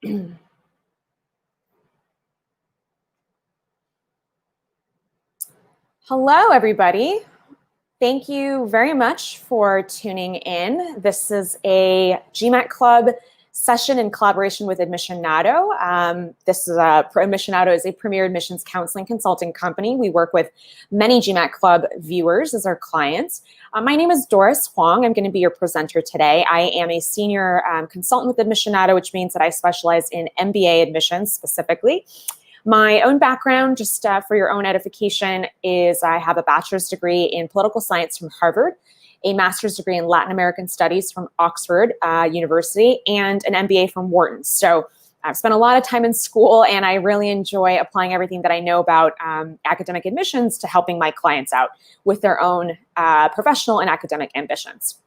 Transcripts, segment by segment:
Hello, everybody. Thank you very much for tuning in. This is a GMAT Club session in collaboration with Admissionado. Admissionado is a premier admissions counseling consulting company. We work with many GMAT Club viewers as our clients. My name is Doris Huang. I'm going to be your presenter today. I am a senior consultant with Admissionado, which means that I specialize in MBA admissions specifically. My own background, just for your own edification, is I have a bachelor's degree in political science from Harvard, a master's degree in Latin American studies from Oxford University, and an MBA from Wharton. So I've spent a lot of time in school, and I really enjoy applying everything that I know about academic admissions to helping my clients out with their own professional and academic ambitions.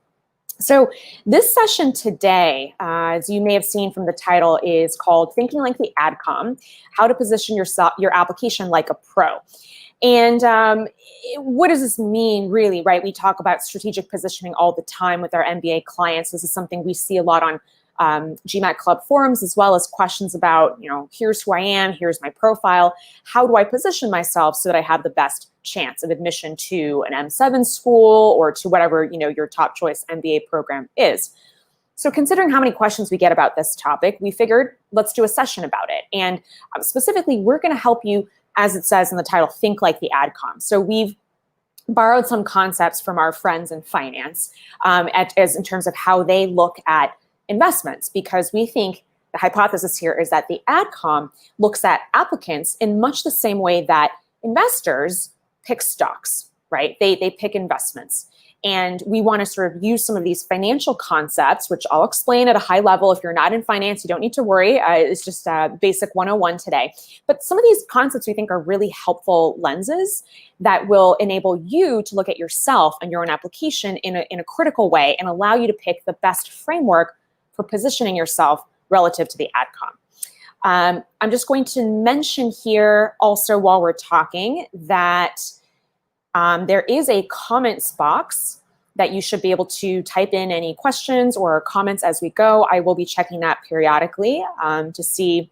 So this session today, as you may have seen from the title, is called Thinking Like the AdCom, How to Position your Application Like a Pro. And what does this mean really, right? We talk about strategic positioning all the time with our MBA clients. This is something we see a lot on GMAT Club forums, as well as questions about, here's who I am, here's my profile. How do I position myself so that I have the best chance of admission to an M7 school or to whatever, your top choice MBA program is? So considering how many questions we get about this topic, we figured let's do a session about it. And specifically, we're going to help you, as it says in the title, think like the AdCom. So we've borrowed some concepts from our friends in finance as in terms of how they look at investments, because we think the hypothesis here is that the AdCom looks at applicants in much the same way that investors pick stocks, right? They pick investments. And we want to sort of use some of these financial concepts, which I'll explain at a high level. If you're not in finance, you don't need to worry. It's just basic 101 today. But some of these concepts we think are really helpful lenses that will enable you to look at yourself and your own application in a critical way and allow you to pick the best framework for positioning yourself relative to the AdCom. I'm just going to mention here also while we're talking that there is a comments box that you should be able to type in any questions or comments as we go. I will be checking that periodically to see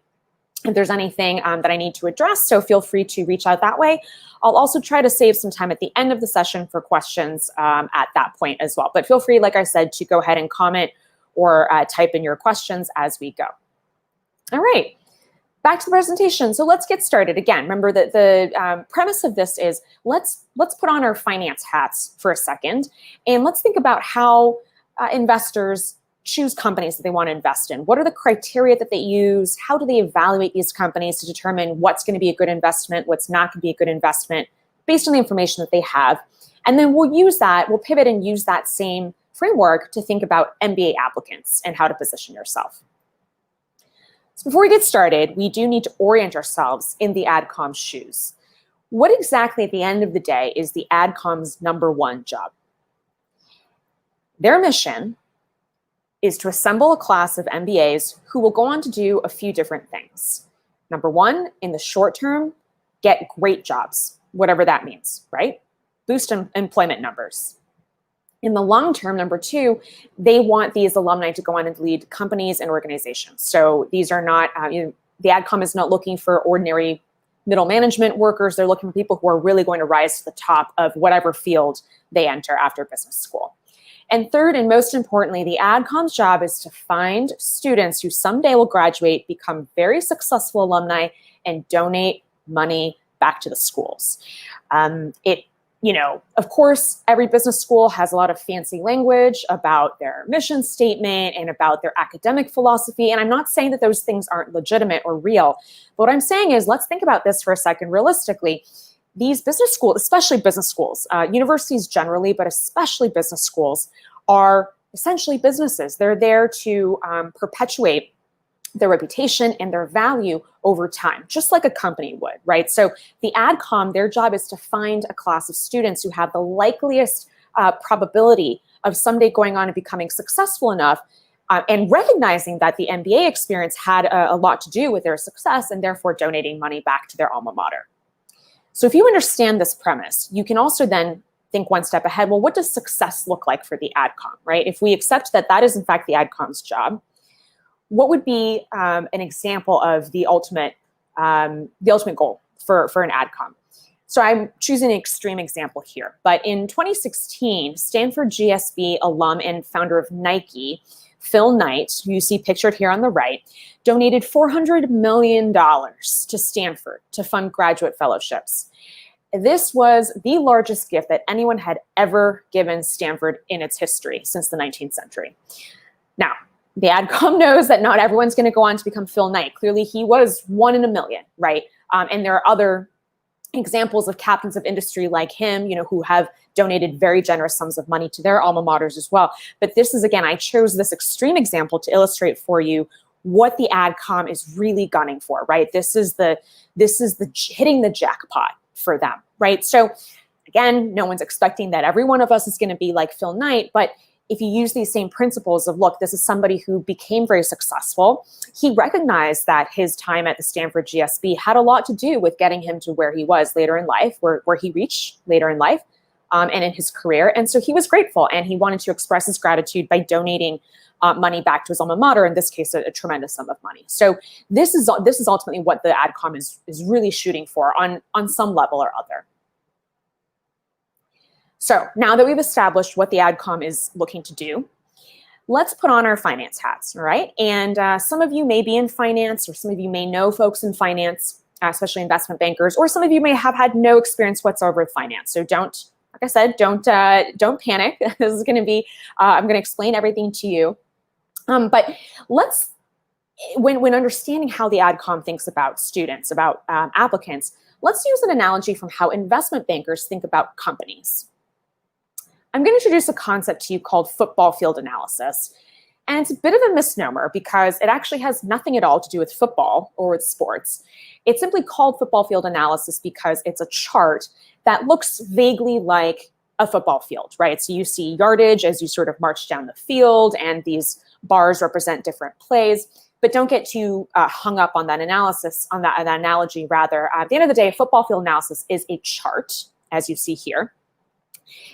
if there's anything that I need to address, so feel free to reach out that way. I'll also try to save some time at the end of the session for questions at that point as well. But feel free, like I said, to go ahead and comment or type in your questions as we go. All right, back to the presentation. So let's get started. Again, remember that the premise of this is let's put on our finance hats for a second, and let's think about how investors choose companies that they want to invest in. What are the criteria that they use? How do they evaluate these companies to determine what's going to be a good investment, what's not going to be a good investment, based on the information that they have? And then we'll pivot and use that same framework to think about MBA applicants and how to position yourself. So before we get started, we do need to orient ourselves in the AdCom's shoes. What exactly at the end of the day is the AdCom's #1 job? Their mission is to assemble a class of MBAs who will go on to do a few different things. Number one, in the short term, get great jobs, whatever that means, right? Boost employment numbers. In the long term, number two, they want these alumni to go on and lead companies and organizations. So these are not, the AdCom is not looking for ordinary middle management workers. They're looking for people who are really going to rise to the top of whatever field they enter after business school. And third, and most importantly, the AdCom's job is to find students who someday will graduate, become very successful alumni, and donate money back to the schools. Of course, every business school has a lot of fancy language about their mission statement and about their academic philosophy. And I'm not saying that those things aren't legitimate or real. But what I'm saying is, let's think about this for a second realistically. These business schools, especially business schools, universities generally, but especially business schools, are essentially businesses. They're there to perpetuate their reputation and their value over time, just like a company would, right? So the AdCom, their job is to find a class of students who have the likeliest probability of someday going on and becoming successful enough and recognizing that the MBA experience had a lot to do with their success and therefore donating money back to their alma mater. So if you understand this premise, you can also then think one step ahead. Well, what does success look like for the AdCom, right? If we accept that that is in fact the AdCom's job, what would be an example of the ultimate goal for an AdCom? So I'm choosing an extreme example here, but in 2016, Stanford GSB alum and founder of Nike, Phil Knight, who you see pictured here on the right, donated $400 million to Stanford to fund graduate fellowships. This was the largest gift that anyone had ever given Stanford in its history since the 19th century. Now, the AdCom knows that not everyone's going to go on to become Phil Knight. Clearly, he was one in a million, right? And there are other examples of captains of industry like him, who have donated very generous sums of money to their alma maters as well. But this is, again, I chose this extreme example to illustrate for you what the AdCom is really gunning for, right? This is the hitting the jackpot for them, right? So again, no one's expecting that every one of us is going to be like Phil Knight, but if you use these same principles of, look, this is somebody who became very successful. He recognized that his time at the Stanford GSB had a lot to do with getting him to where he was later in life, where he reached later in life and in his career. And so he was grateful, and he wanted to express his gratitude by donating money back to his alma mater, in this case, a tremendous sum of money. So this is ultimately what the AdCom is really shooting for on some level or other. So now that we've established what the AdCom is looking to do, let's put on our finance hats, all right? And some of you may be in finance, or some of you may know folks in finance, especially investment bankers, or some of you may have had no experience whatsoever with finance. So don't, like I said, don't panic. This is going to be, I'm going to explain everything to you. But let's, when understanding how the AdCom thinks about students, about applicants, let's use an analogy from how investment bankers think about companies. I'm going to introduce a concept to you called football field analysis. And it's a bit of a misnomer because it actually has nothing at all to do with football or with sports. It's simply called football field analysis because it's a chart that looks vaguely like a football field, right? So you see yardage as you sort of march down the field, and these bars represent different plays. But don't get too hung up on that analysis, on that analogy rather. At the end of the day, football field analysis is a chart, as you see here.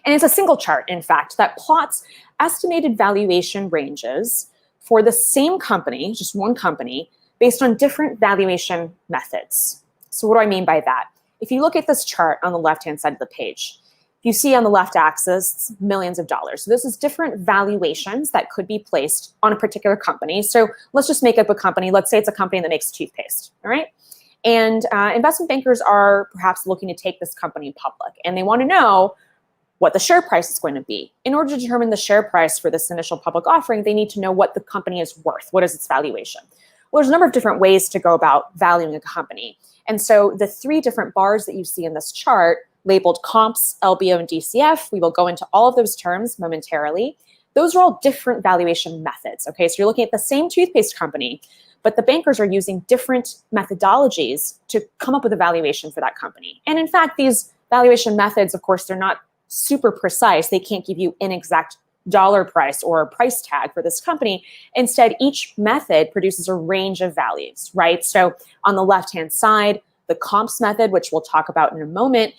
And it's a single chart, in fact, that plots estimated valuation ranges for the same company, just one company, based on different valuation methods. So what do I mean by that? If you look at this chart on the left-hand side of the page, you see on the left axis, millions of dollars. So this is different valuations that could be placed on a particular company. So let's just make up a company. Let's say it's a company that makes toothpaste, all right? And investment bankers are perhaps looking to take this company public, and they want to know what the share price is going to be. In order to determine the share price for this initial public offering, they need to know what the company is worth. What is its valuation? Well, there's a number of different ways to go about valuing a company. And so the three different bars that you see in this chart, labeled comps, LBO, and DCF, we will go into all of those terms momentarily. Those are all different valuation methods, okay? So you're looking at the same toothpaste company, but the bankers are using different methodologies to come up with a valuation for that company. And in fact, these valuation methods, of course, they're not super precise. They can't give you an exact dollar price or a price tag for this company. Instead, each method produces a range of values, right? So on the left-hand side, the comps method, which we'll talk about in a moment,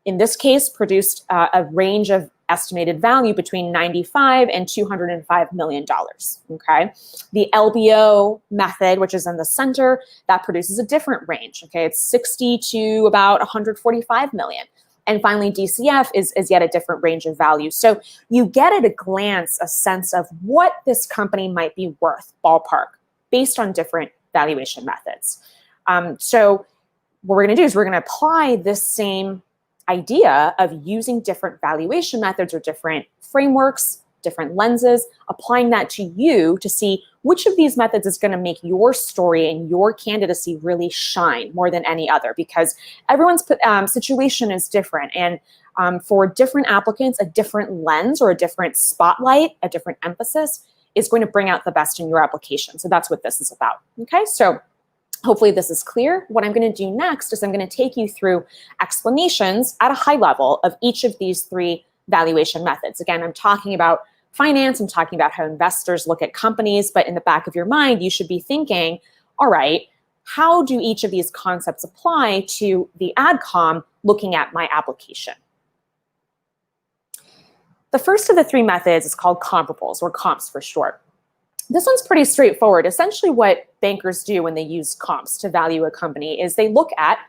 in this case, produced a range of estimated value between $95 and $205 million, okay? The LBO method, which is in the center, that produces a different range, okay? It's 60 to about 145 million. And finally, DCF is yet a different range of value. So you get at a glance a sense of what this company might be worth, ballpark, based on different valuation methods. So what we're going to do is we're going to apply this same idea of using different valuation methods or different frameworks, different lenses, applying that to you to see which of these methods is going to make your story and your candidacy really shine more than any other, because everyone's situation is different. And for different applicants, a different lens or a different spotlight, a different emphasis is going to bring out the best in your application. So that's what this is about. Okay, so hopefully this is clear. What I'm going to do next is I'm going to take you through explanations at a high level of each of these three valuation methods. Again, I'm talking about finance, I'm talking about how investors look at companies, but in the back of your mind, you should be thinking, all right, how do each of these concepts apply to the AdCom looking at my application? The first of the three methods is called comparables, or comps for short. This one's pretty straightforward. Essentially what bankers do when they use comps to value a company is they look at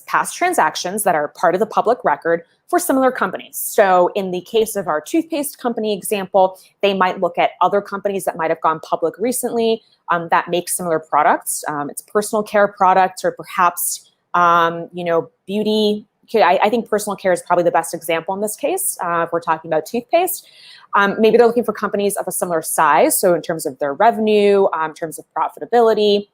past transactions that are part of the public record for similar companies. So in the case of our toothpaste company example, they might look at other companies that might have gone public recently that make similar products. It's personal care products or perhaps, beauty. I think personal care is probably the best example in this case if we're talking about toothpaste. Maybe they're looking for companies of a similar size, so in terms of their revenue, in terms of profitability.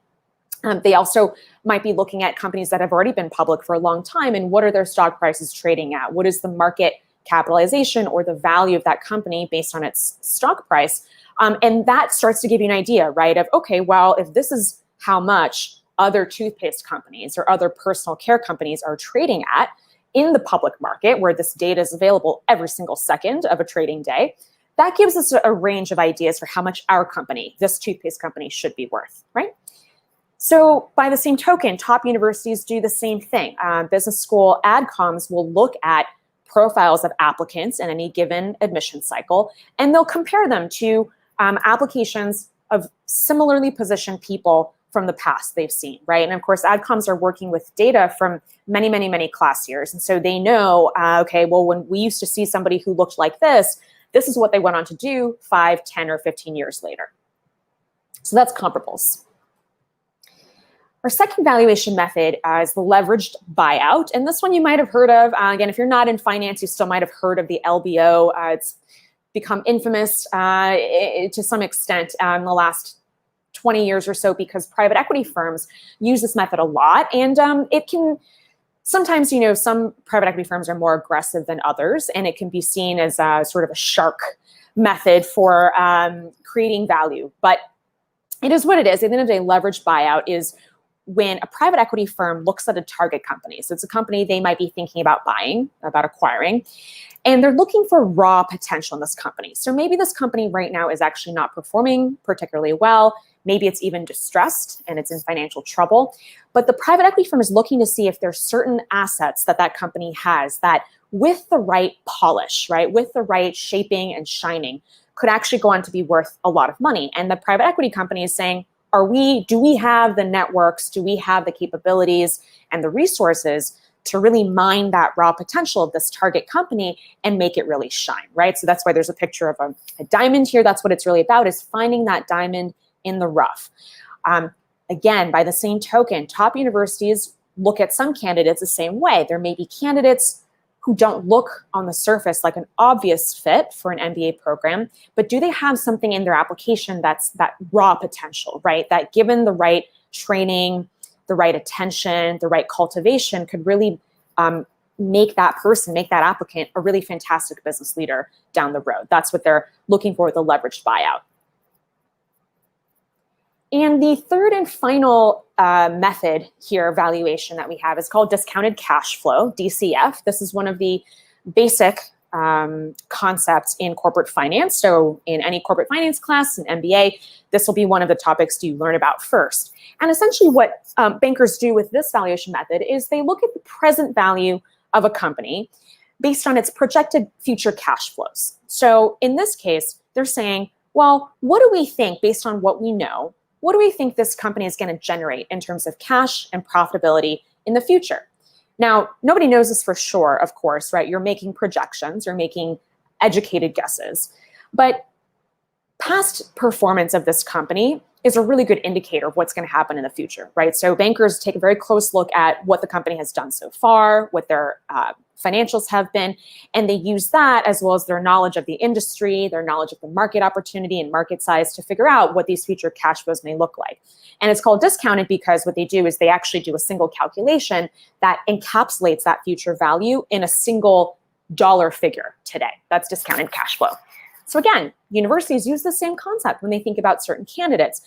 They also might be looking at companies that have already been public for a long time and what are their stock prices trading at? What is the market capitalization or the value of that company based on its stock price? And that starts to give you an idea, right, of, okay, well, if this is how much other toothpaste companies or other personal care companies are trading at in the public market, where this data is available every single second of a trading day, that gives us a range of ideas for how much our company, this toothpaste company, should be worth, right? So by the same token, top universities do the same thing. Business school AdComs will look at profiles of applicants in any given admission cycle, and they'll compare them to applications of similarly positioned people from the past they've seen, right? And of course, AdComs are working with data from many, many, many class years. And so they know, okay, well, when we used to see somebody who looked like this is what they went on to do 5, 10, or 15 years later. So that's comparables. Our second valuation method is the leveraged buyout. And this one you might have heard of. Again, if you're not in finance, you still might have heard of the LBO. It's become infamous to some extent in the last 20 years or so because private equity firms use this method a lot. And it can sometimes, some private equity firms are more aggressive than others, and it can be seen as sort of a shark method for creating value. But it is what it is. At the end of the day, leveraged buyout is when a private equity firm looks at a target company. So it's a company they might be thinking about buying, about acquiring, and they're looking for raw potential in this company. So maybe this company right now is actually not performing particularly well. Maybe it's even distressed and it's in financial trouble. But the private equity firm is looking to see if there's certain assets that that company has that with the right polish, right, with the right shaping and shining, could actually go on to be worth a lot of money. And the private equity company is saying, do we have the networks, do we have the capabilities and the resources to really mine that raw potential of this target company and make it really shine, right? So that's why there's a picture of a diamond here. That's what it's really about, is finding that diamond in the rough. Again, by the same token, top universities look at some candidates the same way. There may be candidates who don't look on the surface like an obvious fit for an MBA program, but do they have something in their application that's that raw potential, right? That given the right training, the right attention, the right cultivation could really make that person, make that applicant a really fantastic business leader down the road. That's what they're looking for with a leveraged buyout. And the third and final method here, valuation that we have, is called discounted cash flow, DCF. This is one of the basic concepts in corporate finance. So in any corporate finance class, an MBA, this will be one of the topics you learn about first. And essentially what bankers do with this valuation method is they look at the present value of a company based on its projected future cash flows. So in this case, they're saying, well, what do we think based on what we know? What do we think this company is going to generate in terms of cash and profitability in the future? Now, nobody knows this for sure, of course, right? You're making projections, you're making educated guesses. But past performance of this company is a really good indicator of what's going to happen in the future, right? So bankers take a very close look at what the company has done so far, what their financials have been, and they use that as well as their knowledge of the industry, their knowledge of the market opportunity and market size to figure out what these future cash flows may look like. And it's called discounted because what they do is they actually do a single calculation that encapsulates that future value in a single dollar figure today. That's discounted cash flow. So again, universities use the same concept when they think about certain candidates.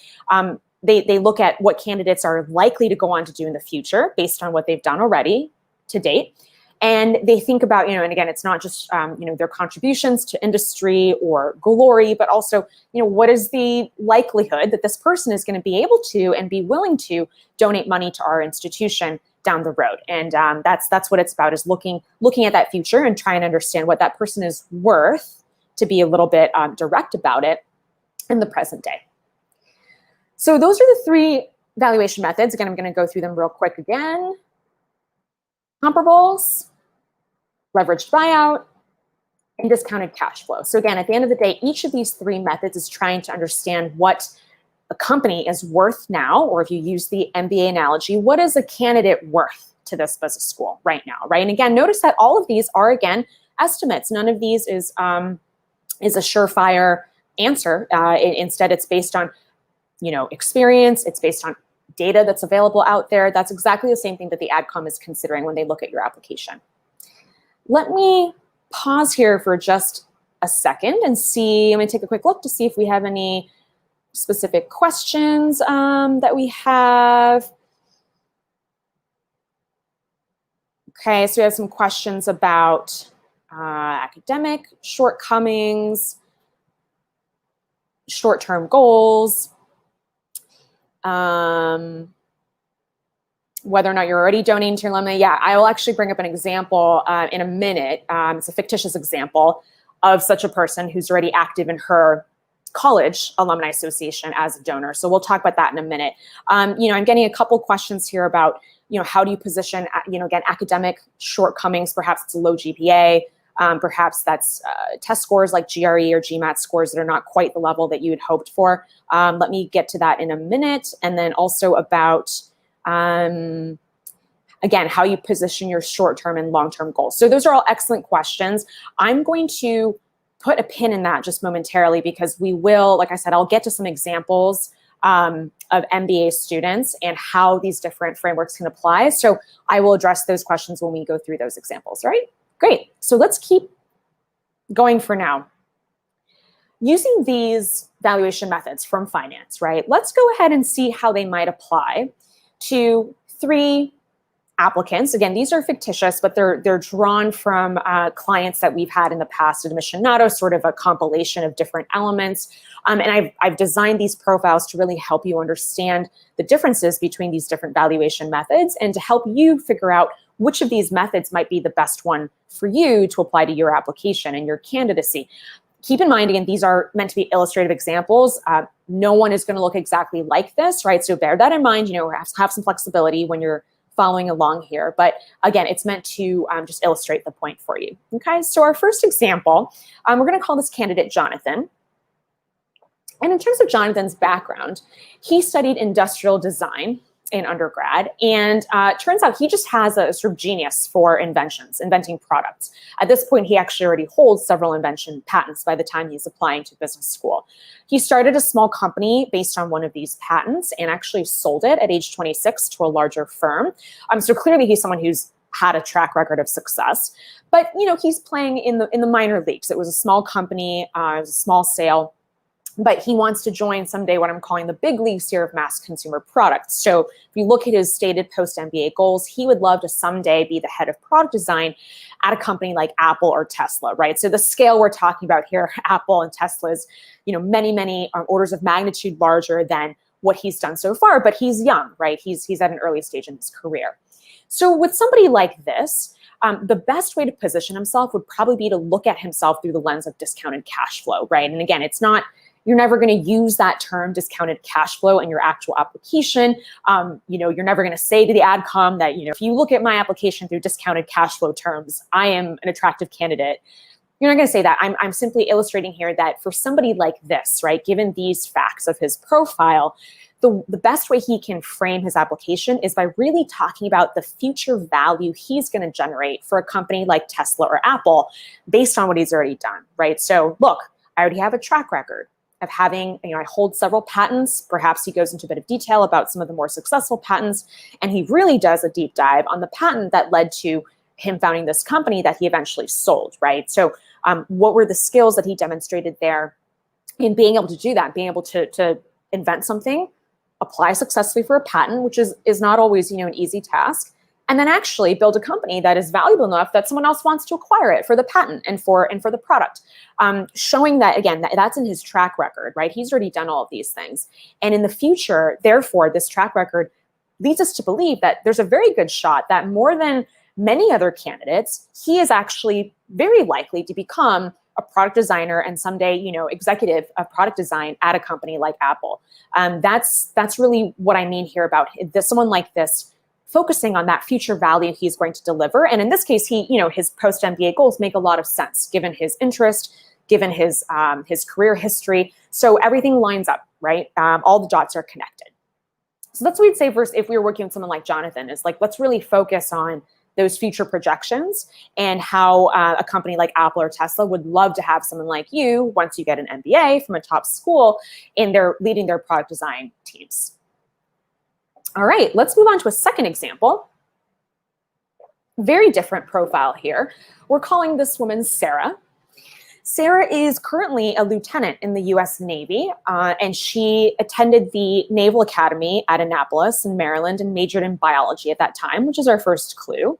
They look at what candidates are likely to go on to do in the future based on what they've done already to date. And they think about, and again, it's not just, their contributions to industry or glory, but also, what is the likelihood that this person is going to be able to and be willing to donate money to our institution down the road. And that's what it's about, is looking at that future and trying to understand what that person is worth, to be a little bit direct about it in the present day. So those are the three valuation methods. Again, I'm going to go through them real quick again. Comparables, leveraged buyout, and discounted cash flow. So again, at the end of the day, each of these three methods is trying to understand what a company is worth now, or if you use the MBA analogy, what is a candidate worth to this business school right now, right? And again, notice that all of these are, again, estimates. None of these is a surefire answer. Instead, it's based on, experience. It's based on data that's available out there. That's exactly the same thing that the AdCom is considering when they look at your application. Let me pause here for just a second and see. I'm going to take a quick look to see if we have any specific questions that we have. Okay, so we have some questions about academic shortcomings, short-term goals, whether or not you're already donating to your alumni. Yeah, I will actually bring up an example in a minute. It's a fictitious example of such a person who's already active in her college alumni association as a donor. So we'll talk about that in a minute. I'm getting a couple questions here about, how do you position, again, academic shortcomings? Perhaps it's a low GPA. Perhaps that's test scores like GRE or GMAT scores that are not quite the level that you had hoped for. Let me get to that in a minute. And then also about, again, how you position your short-term and long-term goals. So those are all excellent questions. I'm going to put a pin in that just momentarily because we will, like I said, I'll get to some examples of MBA students and how these different frameworks can apply. So I will address those questions when we go through those examples, right? Great. So let's keep going for now. Using these valuation methods from finance, right? Let's go ahead and see how they might apply to three applicants. Again, these are fictitious, but they're drawn from clients that we've had in the past at Aficionado, sort of a compilation of different elements. And I've designed these profiles to really help you understand the differences between these different valuation methods and to help you figure out which of these methods might be the best one for you to apply to your application and your candidacy. Keep in mind, again, these are meant to be illustrative examples. No one is going to look exactly like this, right? So bear that in mind, have some flexibility when you're following along here. But again, it's meant to just illustrate the point for you. Okay, so our first example, we're going to call this candidate Jonathan. And in terms of Jonathan's background, he studied industrial design in undergrad, and turns out he just has a sort of genius for inventing products. At this point, he actually already holds several invention patents by the time he's applying to business school. He started a small company based on one of these patents and actually sold it at age 26 to a larger firm. So clearly he's someone who's had a track record of success, but he's playing in the minor leagues. It was a small company, it was a small sale, but he wants to join someday what I'm calling the big leagues here of mass consumer products. So if you look at his stated post-MBA goals, he would love to someday be the head of product design at a company like Apple or Tesla, right? So the scale we're talking about here, Apple and Tesla, is many orders of magnitude larger than what he's done so far, but he's young, right? He's at an early stage in his career. So with somebody like this, the best way to position himself would probably be to look at himself through the lens of discounted cash flow, right? And again, you're never going to use that term discounted cash flow in your actual application. You're never going to say to the AdCom that, if you look at my application through discounted cash flow terms, I am an attractive candidate. You're not going to say that. I'm simply illustrating here that for somebody like this, right, given these facts of his profile, the best way he can frame his application is by really talking about the future value he's going to generate for a company like Tesla or Apple based on what he's already done, right? So look, I already have a track record of having, I hold several patents. Perhaps he goes into a bit of detail about some of the more successful patents, and he really does a deep dive on the patent that led to him founding this company that he eventually sold, right? So what were the skills that he demonstrated there in being able to do that, being able to invent something, apply successfully for a patent, which is not always, an easy task, and then actually build a company that is valuable enough that someone else wants to acquire it for the patent and for the product. Showing that, again, that's in his track record, right? He's already done all of these things. And in the future, therefore, this track record leads us to believe that there's a very good shot that more than many other candidates, he is actually very likely to become a product designer and someday, executive of product design at a company like Apple. That's really what I mean here about this, someone like this focusing on that future value he's going to deliver. And in this case, his post-MBA goals make a lot of sense given his interest, given his career history. So everything lines up, right? All the dots are connected. So that's what we'd say first if we were working with someone like Jonathan, is like, let's really focus on those future projections and how a company like Apple or Tesla would love to have someone like you, once you get an MBA from a top school, in leading their product design teams. All right, let's move on to a second example. Very different profile here. We're calling this woman Sarah. Sarah is currently a lieutenant in the US Navy, and she attended the Naval Academy at Annapolis in Maryland and majored in biology at that time, which is our first clue.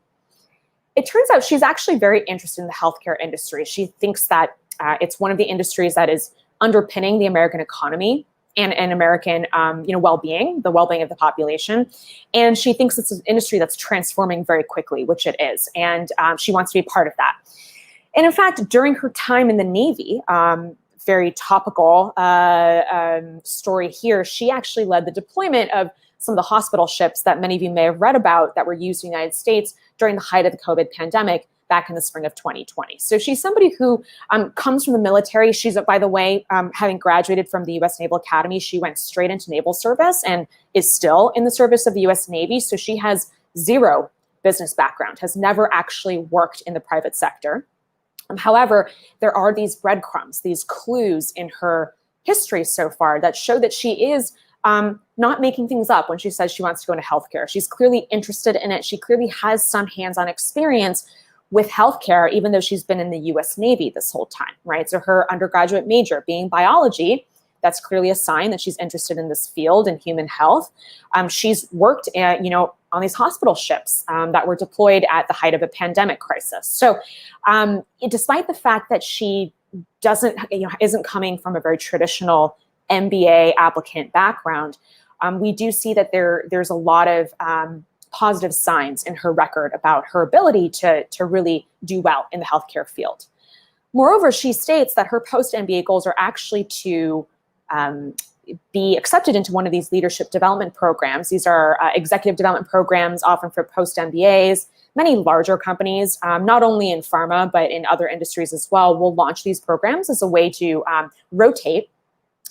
It turns out she's actually very interested in the healthcare industry. She thinks that it's one of the industries that is underpinning the American economy and American well-being, the well-being of the population. And she thinks it's an industry that's transforming very quickly, which it is. And she wants to be part of that. And in fact, during her time in the Navy, very topical story here, she actually led the deployment of some of the hospital ships that many of you may have read about that were used in the United States during the height of the COVID pandemic back in the spring of 2020. So she's somebody who comes from the military. She's, by the way, having graduated from the US Naval Academy, she went straight into naval service and is still in the service of the US Navy. So she has zero business background, has never actually worked in the private sector. However, there are these breadcrumbs, these clues in her history so far that show that she is not making things up when she says she wants to go into healthcare. She's clearly interested in it. She clearly has some hands-on experience with healthcare, even though she's been in the US Navy this whole time, right? So her undergraduate major being biology, that's clearly a sign that she's interested in this field and human health. She's worked on these hospital ships that were deployed at the height of a pandemic crisis. So despite the fact that she isn't coming from a very traditional MBA applicant background, we do see that there's a lot of positive signs in her record about her ability to really do well in the healthcare field. Moreover, she states that her post-MBA goals are actually to be accepted into one of these leadership development programs. These are executive development programs, often for post-MBAs. Many larger companies, not only in pharma, but in other industries as well, will launch these programs as a way to rotate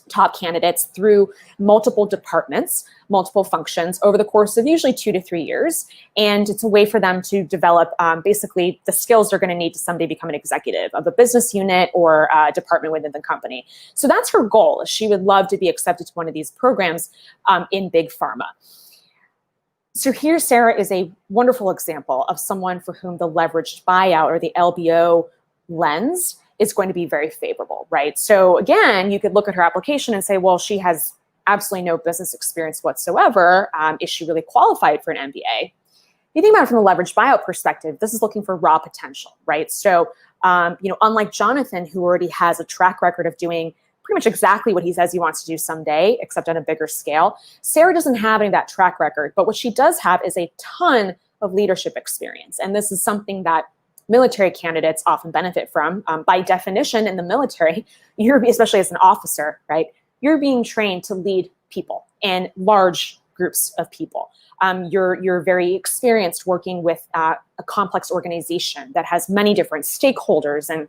top candidates through multiple departments, multiple functions over the course of usually 2 to 3 years. And it's a way for them to develop basically the skills they're going to need to someday become an executive of a business unit or a department within the company. So that's her goal. She would love to be accepted to one of these programs in big pharma. So here, Sarah is a wonderful example of someone for whom the leveraged buyout or the LBO lens is going to be very favorable, right? So again, you could look at her application and say, well, she has absolutely no business experience whatsoever. Is she really qualified for an MBA? You think about it from a leveraged buyout perspective, this is looking for raw potential, right? So, unlike Jonathan, who already has a track record of doing pretty much exactly what he says he wants to do someday, except on a bigger scale, Sarah doesn't have any of that track record, but what she does have is a ton of leadership experience. And this is something that military candidates often benefit from. By definition, in the military, especially as an officer, right, you're being trained to lead people and large groups of people. You're very experienced working with a complex organization that has many different stakeholders and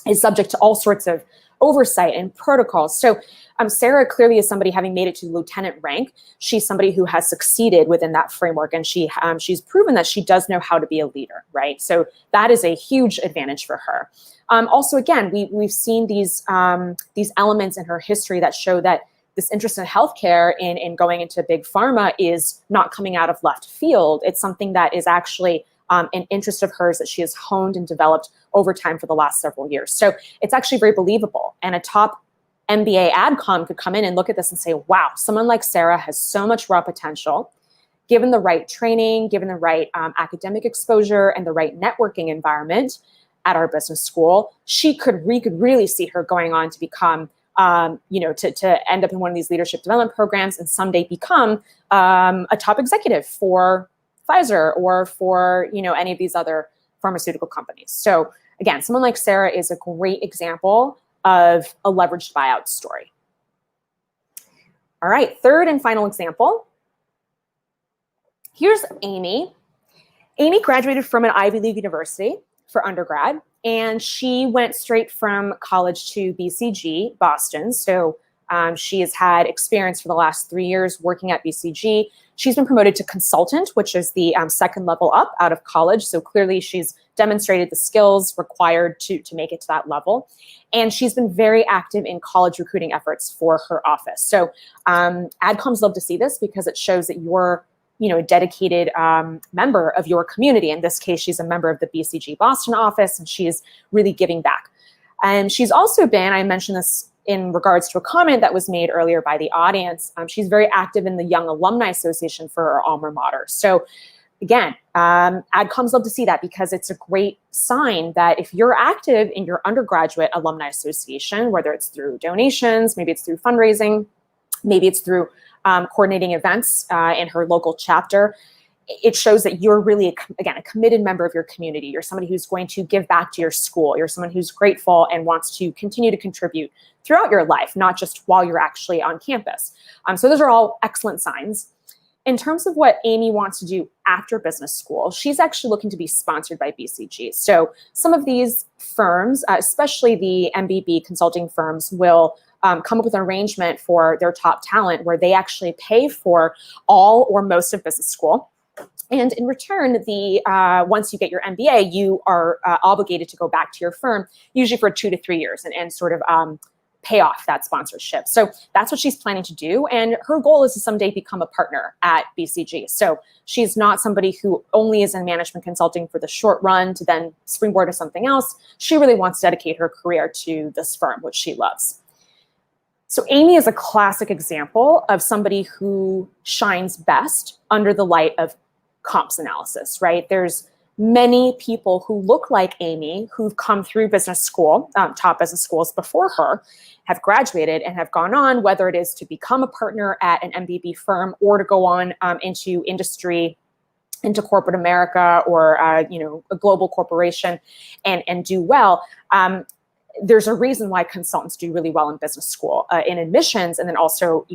is subject to all sorts of oversight and protocols. So Sarah clearly is somebody having made it to lieutenant rank. She's somebody who has succeeded within that framework, and she's proven that she does know how to be a leader, right? So that is a huge advantage for her. Also, again, we've seen these elements in her history that show that this interest in healthcare and going into big pharma is not coming out of left field. It's something that is actually an interest of hers that she has honed and developed over time for the last several years. So it's actually very believable. And a top MBA AdCom could come in and look at this and say, wow, someone like Sarah has so much raw potential. Given the right training, given the right academic exposure and the right networking environment at our business school, we could really see her going on to become, to end up in one of these leadership development programs and someday become a top executive for Pfizer or for any of these other pharmaceutical companies. So again, someone like Sarah is a great example of a leveraged buyout story. All right, third and final example. Here's Amy. Amy graduated from an Ivy League university for undergrad, and she went straight from college to BCG, Boston. So she has had experience for the last 3 years working at BCG. She's been promoted to consultant, which is the second level up out of college. So clearly she's demonstrated the skills required to make it to that level. And she's been very active in college recruiting efforts for her office. So AdComs love to see this because it shows that you're a dedicated member of your community. In this case, she's a member of the BCG Boston office, and she's really giving back. And she's also been, I mentioned this in regards to a comment that was made earlier by the audience, she's very active in the Young Alumni Association for her alma mater. So again, AdComs love to see that because it's a great sign that if you're active in your undergraduate alumni association, whether it's through donations, maybe it's through fundraising, maybe it's through coordinating events in her local chapter, it shows that you're really, again, a committed member of your community. You're somebody who's going to give back to your school. You're someone who's grateful and wants to continue to contribute throughout your life, not just while you're actually on campus. So those are all excellent signs. In terms of what Amy wants to do after business school, she's actually looking to be sponsored by BCG. So some of these firms, especially the MBB consulting firms, will come up with an arrangement for their top talent where they actually pay for all or most of business school. And in return, once you get your MBA, you are obligated to go back to your firm, usually for 2 to 3 years, and sort of pay off that sponsorship. So that's what she's planning to do. And her goal is to someday become a partner at BCG. So she's not somebody who only is in management consulting for the short run to then springboard to something else. She really wants to dedicate her career to this firm, which she loves. So Amy is a classic example of somebody who shines best under the light of comps analysis, right? There's many people who look like Amy who've come through business school, top business schools before her, have graduated and have gone on, whether it is to become a partner at an MBB firm or to go on into industry, into corporate America, or a global corporation and do well. There's a reason why consultants do really well in business school, in admissions, and then also,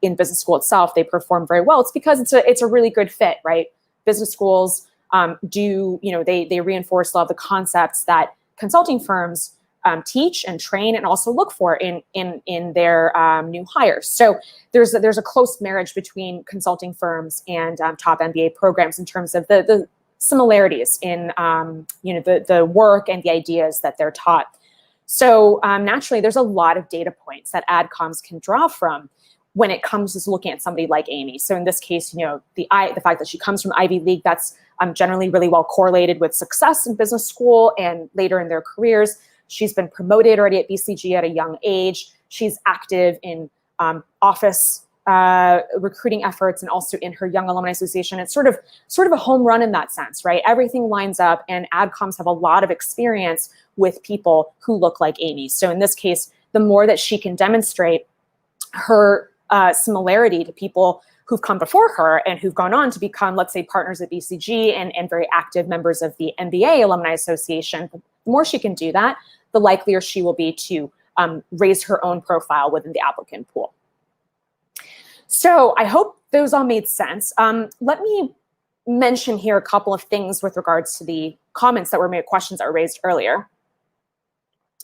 in business school itself, they perform very well. It's because it's a really good fit, right? Business schools they reinforce a lot of the concepts that consulting firms teach and train and also look for in their new hires. So there's a close marriage between consulting firms and top MBA programs in terms of the similarities in the work and the ideas that they're taught. So naturally, there's a lot of data points that AdComs can draw from when it comes to looking at somebody like Amy. So in this case, the fact that she comes from Ivy League, that's generally really well correlated with success in business school and later in their careers. She's been promoted already at BCG at a young age. She's active in office recruiting efforts and also in her Young Alumni Association. It's sort of a home run in that sense, right? Everything lines up, and AdComs have a lot of experience with people who look like Amy. So in this case, the more that she can demonstrate her similarity to people who've come before her and who've gone on to become, let's say, partners at BCG and very active members of the MBA Alumni Association, the more she can do that, the likelier she will be to raise her own profile within the applicant pool. So I hope those all made sense. Let me mention here a couple of things with regards to the comments that were made, questions that were raised earlier.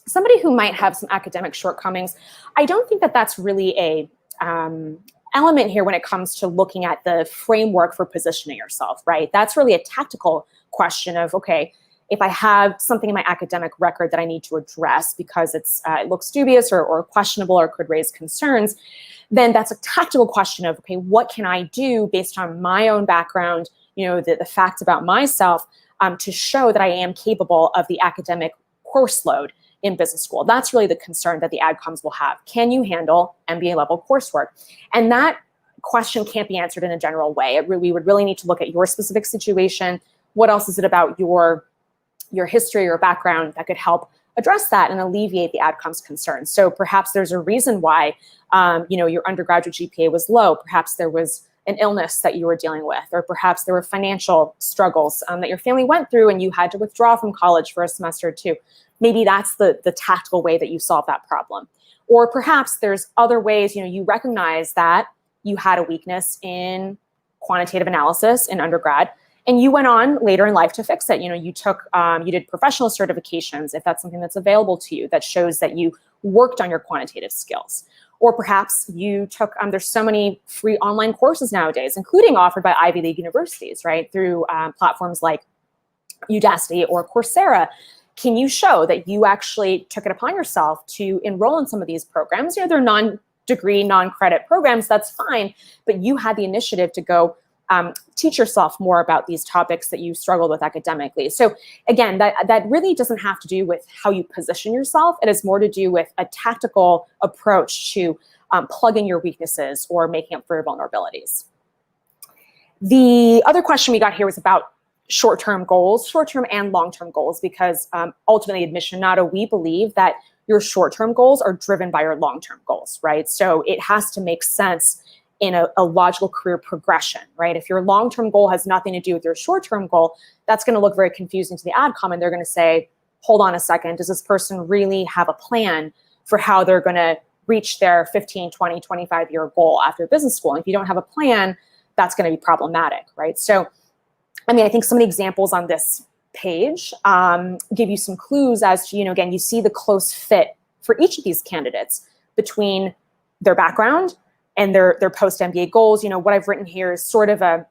Somebody who might have some academic shortcomings, I don't think that that's really a element here when it comes to looking at the framework for positioning yourself, right? That's really a tactical question of, okay, if I have something in my academic record that I need to address because it looks dubious or questionable or could raise concerns, then that's a tactical question of, okay, what can I do based on my own background, the facts about myself to show that I am capable of the academic course load in business school? That's really the concern that the AdComs will have. Can you handle MBA level coursework? And that question can't be answered in a general way. We would really need to look at your specific situation. What else is it about your history or background that could help address that and alleviate the AdComs concerns? So perhaps there's a reason why your undergraduate GPA was low. Perhaps there was an illness that you were dealing with, or perhaps there were financial struggles that your family went through and you had to withdraw from college for a semester or two. Maybe that's the tactical way that you solve that problem. Or perhaps there's other ways, you recognize that you had a weakness in quantitative analysis in undergrad, and you went on later in life to fix it. You did professional certifications, if that's something that's available to you, that shows that you worked on your quantitative skills. Or perhaps you took, there's so many free online courses nowadays, including offered by Ivy League universities, right? Through platforms like Udacity or Coursera. Can you show that you actually took it upon yourself to enroll in some of these programs? They're non-degree, non-credit programs, that's fine, but you had the initiative to go teach yourself more about these topics that you struggled with academically. So again, that really doesn't have to do with how you position yourself. It has more to do with a tactical approach to plugging your weaknesses or making up for your vulnerabilities. The other question we got here was about short-term goals, short-term and long-term goals, because ultimately at Missionato, we believe that your short-term goals are driven by your long-term goals, right? So it has to make sense in a logical career progression, right? If your long-term goal has nothing to do with your short-term goal, that's going to look very confusing to the AdCom, and they're going to say, hold on a second, does this person really have a plan for how they're going to reach their 15, 20, 25-year goal after business school? And if you don't have a plan, that's going to be problematic, right? So, I think some of the examples on this page give you some clues as to, again, you see the close fit for each of these candidates between their background and their post-MBA goals. What I've written here is sort of a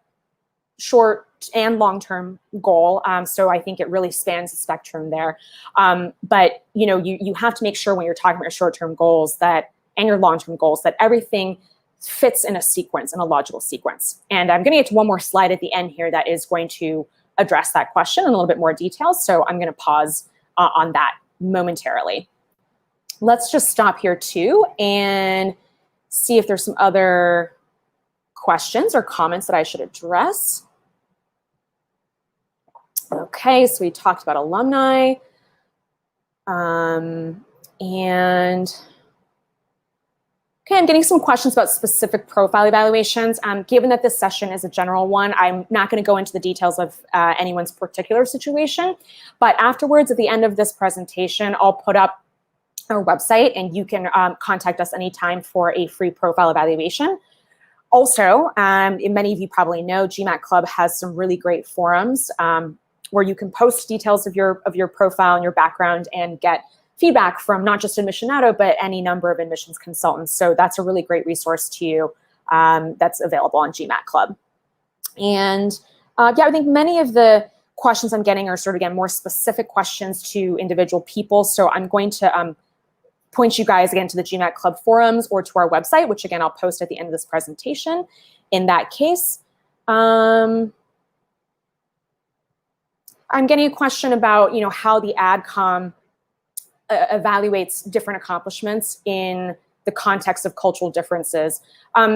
short and long-term goal. So I think it really spans the spectrum there. But, you have to make sure when you're talking about your short-term goals and your long-term goals, that everything fits in a sequence, in a logical sequence. And I'm going to get to one more slide at the end here that is going to address that question in a little bit more detail. So I'm going to pause on that momentarily. Let's just stop here too and see if there's some other questions or comments that I should address. Okay, so we talked about alumni. Okay, I'm getting some questions about specific profile evaluations. Given that this session is a general one, I'm not going to go into the details of anyone's particular situation, but afterwards, at the end of this presentation, I'll put up our website and you can contact us anytime for a free profile evaluation. Also, many of you probably know, GMAT Club has some really great forums where you can post details of your profile and your background and get feedback from not just Missionato, but any number of admissions consultants. So that's a really great resource to you that's available on GMAT Club. And yeah, I think many of the questions I'm getting are sort of, again, more specific questions to individual people. So I'm going to point you guys again to the GMAT Club forums or to our website, which again, I'll post at the end of this presentation. In that case, I'm getting a question about, how the AdCom evaluates different accomplishments in the context of cultural differences.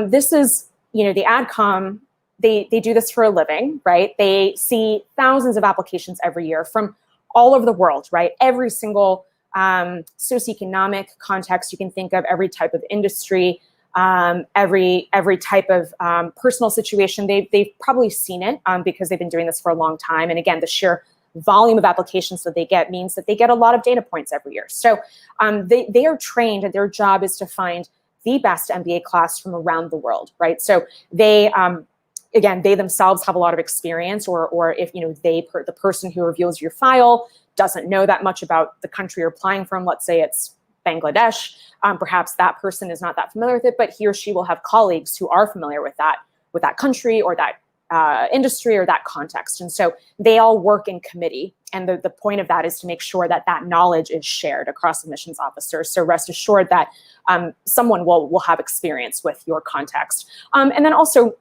This is, the AdCom, they do this for a living, right? They see thousands of applications every year from all over the world, right? Every single socioeconomic context you can think of, every type of industry, every type of personal situation. They've probably seen it because they've been doing this for a long time. And again, the sheer volume of applications that they get means that they get a lot of data points every year. So they are trained, and their job is to find the best MBA class from around the world, right? So they, again, they themselves have a lot of experience, or if, the person who reviews your file doesn't know that much about the country you're applying from, let's say it's Bangladesh, perhaps that person is not that familiar with it, but he or she will have colleagues who are familiar with that country or that industry or that context. And so they all work in committee. And the point of that is to make sure that that knowledge is shared across admissions officers. So rest assured that someone will have experience with your context. And then also,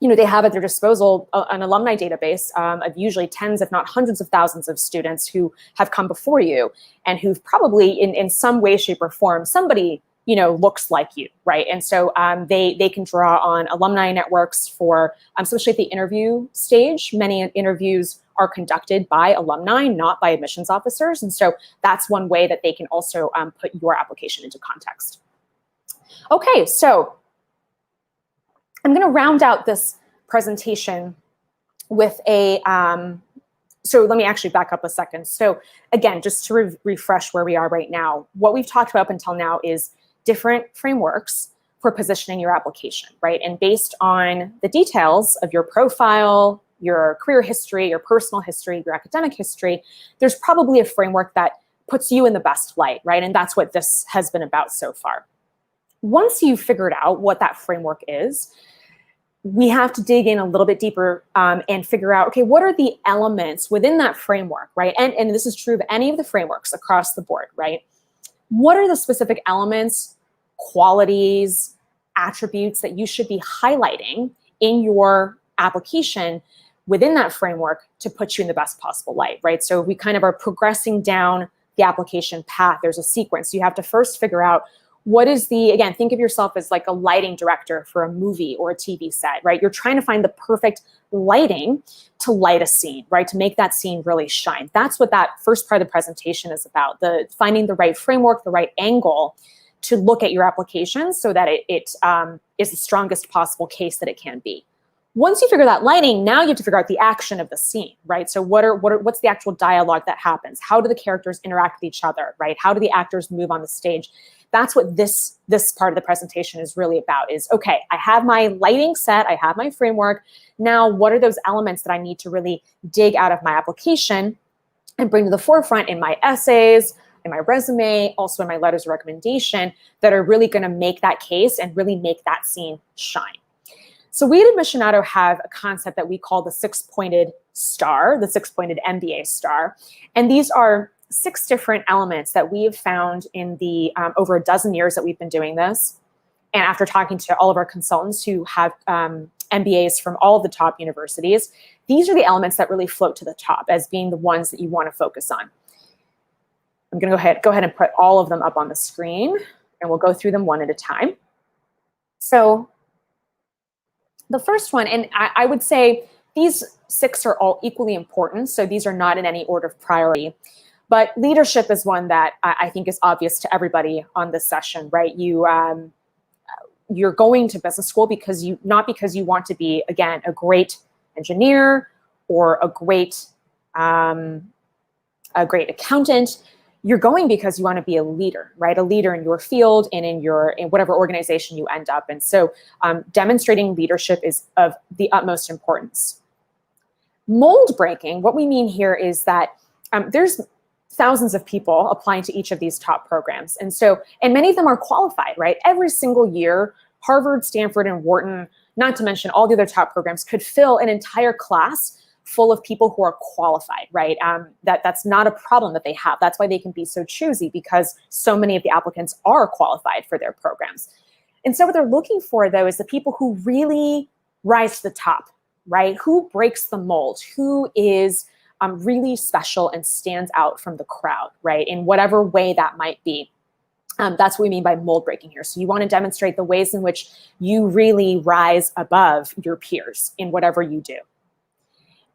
they have at their disposal an alumni database of usually tens, if not hundreds of thousands of students who have come before you and who've probably in some way, shape, or form, somebody looks like you, right? And so they can draw on alumni networks for, especially at the interview stage. Many interviews are conducted by alumni, not by admissions officers. And so that's one way that they can also put your application into context. Okay, so I'm going to round out this presentation with a, so let me actually back up a second. So again, just to refresh where we are right now, what we've talked about up until now is different frameworks for positioning your application, right? And based on the details of your profile, your career history, your personal history, your academic history, there's probably a framework that puts you in the best light, right? And that's what this has been about so far. Once you've figured out what that framework is, we have to dig in a little bit deeper and figure out, okay, what are the elements within that framework, right? And this is true of any of the frameworks across the board, right? What are the specific elements, qualities, attributes that you should be highlighting in your application within that framework to put you in the best possible light, right? So we kind of are progressing down the application path. There's a sequence. You have to first figure out what is the, again, think of yourself as like a lighting director for a movie or a TV set, right? You're trying to find the perfect lighting to light a scene, right? To make that scene really shine. That's what that first part of the presentation is about, finding the right framework, the right angle to look at your application so that it is the strongest possible case that it can be. Once you figure that lighting, now you have to figure out the action of the scene, right? So what's the actual dialogue that happens? How do the characters interact with each other, right? How do the actors move on the stage? That's what this part of the presentation is really about, is, okay, I have my lighting set, I have my framework. Now, what are those elements that I need to really dig out of my application and bring to the forefront in my essays, in my resume, also in my letters of recommendation, that are really gonna make that case and really make that scene shine? So we at Admissionato have a concept that we call the six-pointed star, the six-pointed MBA star. And these are 6 different elements that we have found in the over a dozen years that we've been doing this. And after talking to all of our consultants who have MBAs from all of the top universities, these are the elements that really float to the top as being the ones that you want to focus on. I'm going to go ahead and put all of them up on the screen, and we'll go through them one at a time. So the first one, and I would say these 6 are all equally important, so these are not in any order of priority. But leadership is one that I think is obvious to everybody on this session, right? You're going to business school because not because you want to be, again, a great engineer or a great accountant. You're going because you want to be a leader, right? A leader in your field and in whatever organization you end up in. So demonstrating leadership is of the utmost importance. Mold breaking, what we mean here is that there's thousands of people applying to each of these top programs. And many of them are qualified, right? Every single year, Harvard, Stanford, and Wharton, not to mention all the other top programs, could fill an entire class full of people who are qualified, right? That's not a problem that they have. That's why they can be so choosy, because so many of the applicants are qualified for their programs. And so what they're looking for, though, is the people who really rise to the top, right? Who breaks the mold, who is really special and stands out from the crowd, right? In whatever way that might be. That's what we mean by mold breaking here. So you want to demonstrate the ways in which you really rise above your peers in whatever you do.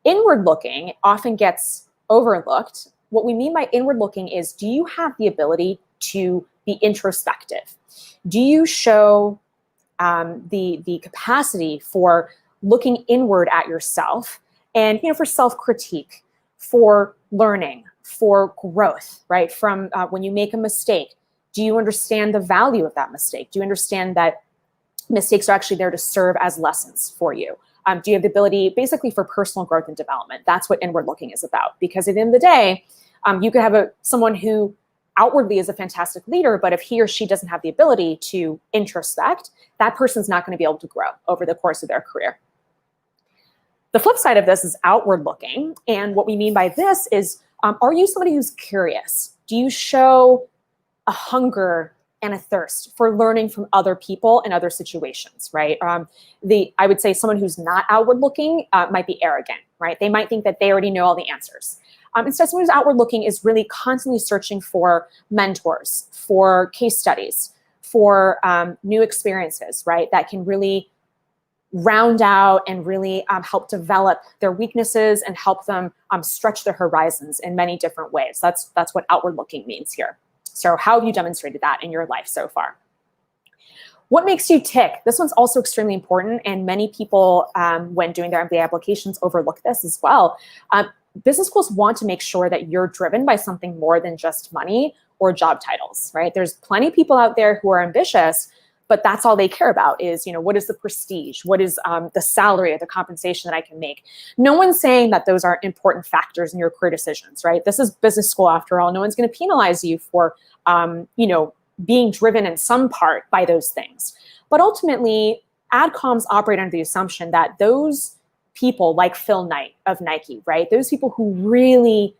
Inward looking often gets overlooked. What we mean by inward looking is, do you have the ability to be introspective? Do you show the capacity for looking inward at yourself and, for self-critique, for learning, for growth, right? From when you make a mistake, do you understand the value of that mistake? Do you understand that mistakes are actually there to serve as lessons for you? Do you have the ability basically for personal growth and development? That's what inward looking is about. Because at the end of the day, you could have someone who outwardly is a fantastic leader, but if he or she doesn't have the ability to introspect, that person's not going to be able to grow over the course of their career. The flip side of this is outward looking. And what we mean by this is, are you somebody who's curious? Do you show a hunger and a thirst for learning from other people and other situations, right? I would say someone who's not outward looking might be arrogant, right? They might think that they already know all the answers. Instead, someone who's outward looking is really constantly searching for mentors, for case studies, for new experiences, right? That can really round out and really help develop their weaknesses and help them stretch their horizons in many different ways. That's what outward looking means here. So how have you demonstrated that in your life so far? What makes you tick? This one's also extremely important, and many people, when doing their MBA applications, overlook this as well. Business schools want to make sure that you're driven by something more than just money or job titles, right? There's plenty of people out there who are ambitious, but that's all they care about is, what is the prestige? What is the salary or the compensation that I can make? No one's saying that those aren't important factors in your career decisions, right? This is business school after all. No one's going to penalize you for, being driven in some part by those things. But ultimately, AdComs operate under the assumption that those people like Phil Knight of Nike, right? Those people who really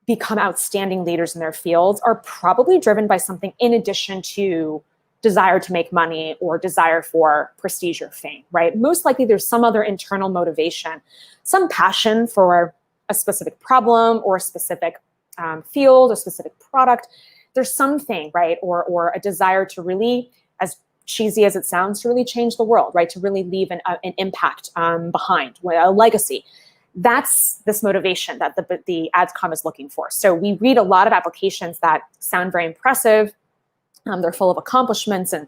become outstanding leaders in their fields are probably driven by something in addition to desire to make money or desire for prestige or fame, right? Most likely there's some other internal motivation, some passion for a specific problem or a specific field, a specific product. There's something, right? Or a desire to really, as cheesy as it sounds, to really change the world, right? To really leave an impact behind, a legacy. That's this motivation that the AdCom is looking for. So we read a lot of applications that sound very impressive. They're full of accomplishments and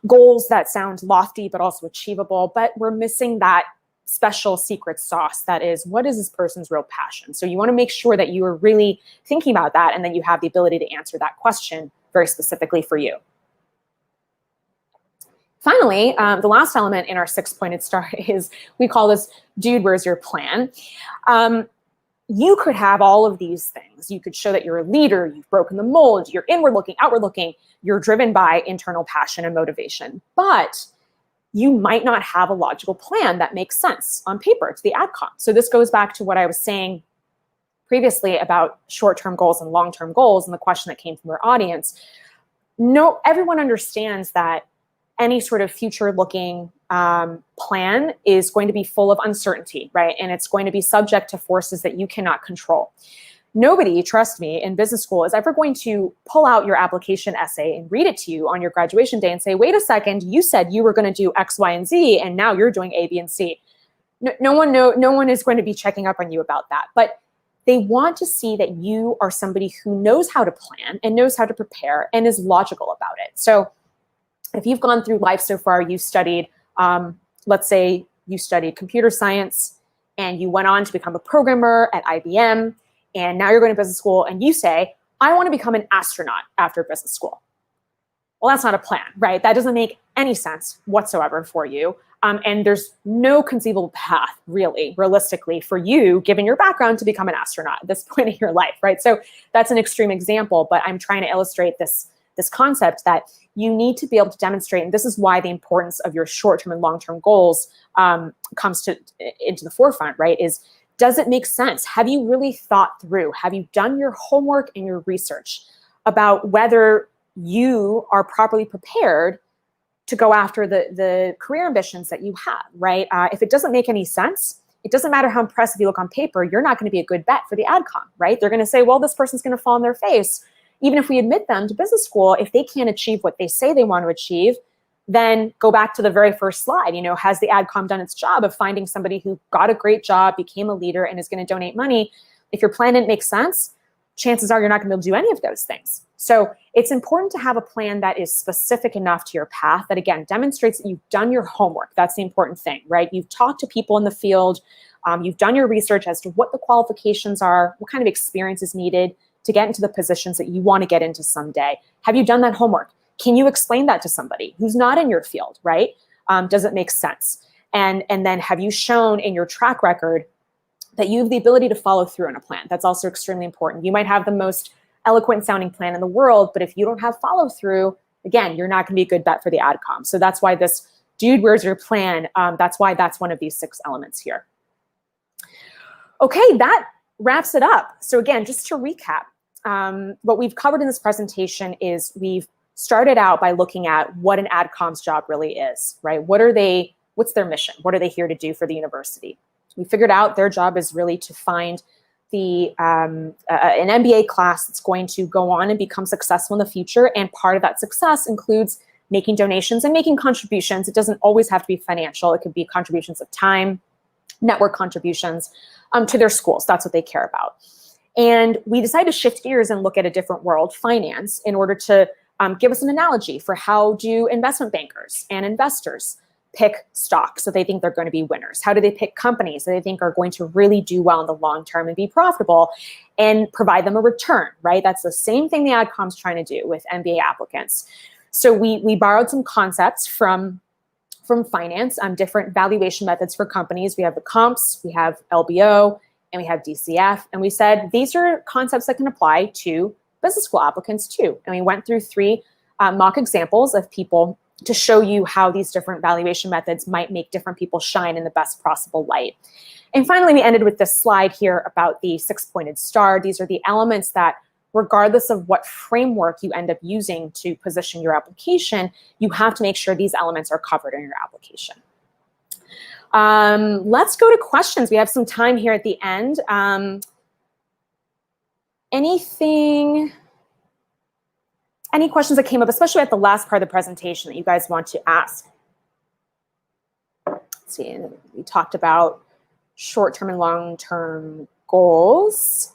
goals that sound lofty, but also achievable. But we're missing that special secret sauce that is, what is this person's real passion? So you want to make sure that you are really thinking about that and then you have the ability to answer that question very specifically for you. Finally, the last element in our 6-pointed star is, we call this, dude, where's your plan? You could have all of these things. You could show that you're a leader, you've broken the mold, you're inward looking, outward looking, you're driven by internal passion and motivation. But you might not have a logical plan that makes sense on paper to the AdCom. So this goes back to what I was saying previously about short-term goals and long-term goals and the question that came from our audience. No, everyone understands that any sort of future-looking plan is going to be full of uncertainty, right? And it's going to be subject to forces that you cannot control. Nobody, trust me, in business school is ever going to pull out your application essay and read it to you on your graduation day and say, wait a second, you said you were going to do X, Y, and Z, and now you're doing A, B, and C. No one is going to be checking up on you about that. But they want to see that you are somebody who knows how to plan and knows how to prepare and is logical about it. So if you've gone through life so far, you studied, let's say you studied computer science and you went on to become a programmer at IBM, and now you're going to business school and you say, I want to become an astronaut after business school. Well, that's not a plan, right? That doesn't make any sense whatsoever for you. And there's no conceivable path, really, realistically, for you, given your background, to become an astronaut at this point in your life, right? So that's an extreme example, but I'm trying to illustrate this concept that you need to be able to demonstrate, and this is why the importance of your short-term and long-term goals comes into the forefront, right? Does it make sense? Have you really thought through? Have you done your homework and your research about whether you are properly prepared to go after the career ambitions that you have, right? If it doesn't make any sense, it doesn't matter how impressive you look on paper, you're not going to be a good bet for the AdCom, right? They're going to say, well, this person's going to fall on their face. Even if we admit them to business school, if they can't achieve what they say they want to achieve, then go back to the very first slide. Has the AdCom done its job of finding somebody who got a great job, became a leader, and is going to donate money? If your plan didn't make sense, chances are you're not going to be able to do any of those things. So it's important to have a plan that is specific enough to your path that, again, demonstrates that you've done your homework. That's the important thing, right? You've talked to people in the field. You've done your research as to what the qualifications are, what kind of experience is needed to get into the positions that you want to get into someday. Have you done that homework? Can you explain that to somebody who's not in your field, right? Does it make sense? And then have you shown in your track record that you have the ability to follow through on a plan? That's also extremely important. You might have the most eloquent sounding plan in the world, but if you don't have follow through, again, you're not going to be a good bet for the AdCom. So that's why this, dude, where's your plan? That's why that's one of these 6 elements here. Okay, that wraps it up. So again, just to recap, what we've covered in this presentation is we've started out by looking at what an AdCom's job really is, right? What's their mission? What are they here to do for the university? We figured out their job is really to find an MBA class that's going to go on and become successful in the future. And part of that success includes making donations and making contributions. It doesn't always have to be financial. It could be contributions of time, network contributions to their schools. That's what they care about. And we decided to shift gears and look at a different world, finance, in order to Give us an analogy for how do investment bankers and investors pick stocks that they think they're going to be winners? How do they pick companies that they think are going to really do well in the long term and be profitable and provide them a return, right? That's the same thing the AdCom's trying to do with MBA applicants. So we borrowed some concepts from finance, different valuation methods for companies. We have the comps, we have LBO, and we have DCF. And we said, these are concepts that can apply to business school applicants too. And we went through 3 mock examples of people to show you how these different valuation methods might make different people shine in the best possible light. And finally, we ended with this slide here about the 6-pointed star. These are the elements that, regardless of what framework you end up using to position your application, you have to make sure these elements are covered in your application. Let's go to questions. We have some time here at the end. Any questions that came up, especially at the last part of the presentation, that you guys want to ask? Let's see, we talked about short-term and long-term goals.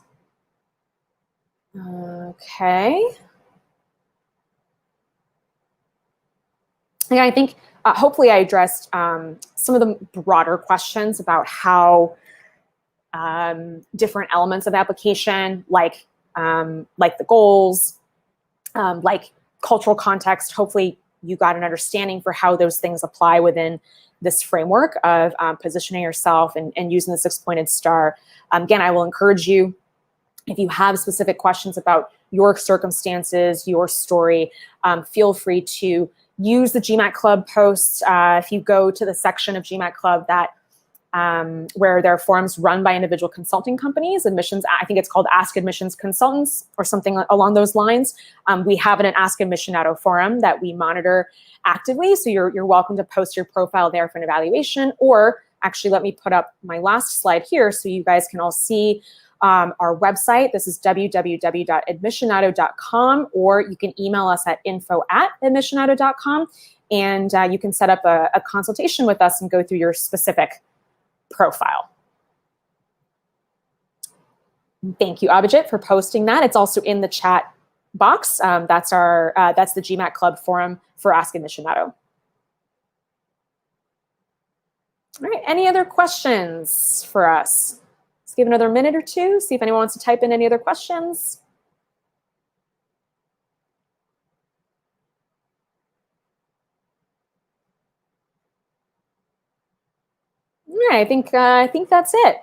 Okay. Yeah, I think hopefully I addressed some of the broader questions about how different elements of application, like the goals, like cultural context, hopefully you got an understanding for how those things apply within this framework of positioning yourself and using the 6-pointed star. Again, I will encourage you, if you have specific questions about your circumstances, your story, feel free to use the GMAT Club posts. If you go to the section of GMAT Club that where there are forums run by individual consulting companies, admissions, I think it's called Ask Admissions Consultants or something along those lines. We have an Ask Admissionato forum that we monitor actively. So you're welcome to post your profile there for an evaluation, or actually let me put up my last slide here so you guys can all see our website. This is www.admissionato.com, or you can email us at info@admissionato.com, and you can set up a consultation with us and go through your specific profile. Thank you, Abhijit, for posting that. It's also in the chat box. That's the GMAT Club forum for Ask Admissionato. All right, any other questions for us? Let's give another minute or two, see if anyone wants to type in any other questions. All right, I think that's it.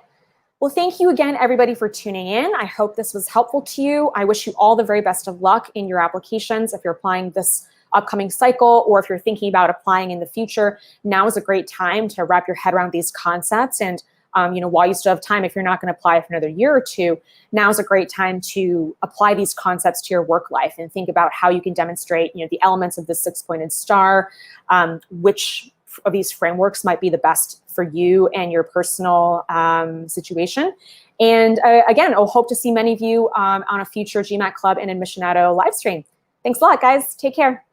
Well, thank you again, everybody, for tuning in. I hope this was helpful to you. I wish you all the very best of luck in your applications. If you're applying this upcoming cycle, or if you're thinking about applying in the future, now is a great time to wrap your head around these concepts. And while you still have time, if you're not going to apply for another year or two, now is a great time to apply these concepts to your work life and think about how you can demonstrate, the elements of the 6-pointed star, which of these frameworks might be the best for you and your personal situation. And again, I'll hope to see many of you on a future GMAT Club and Admissionato live stream. Thanks a lot, guys. Take care.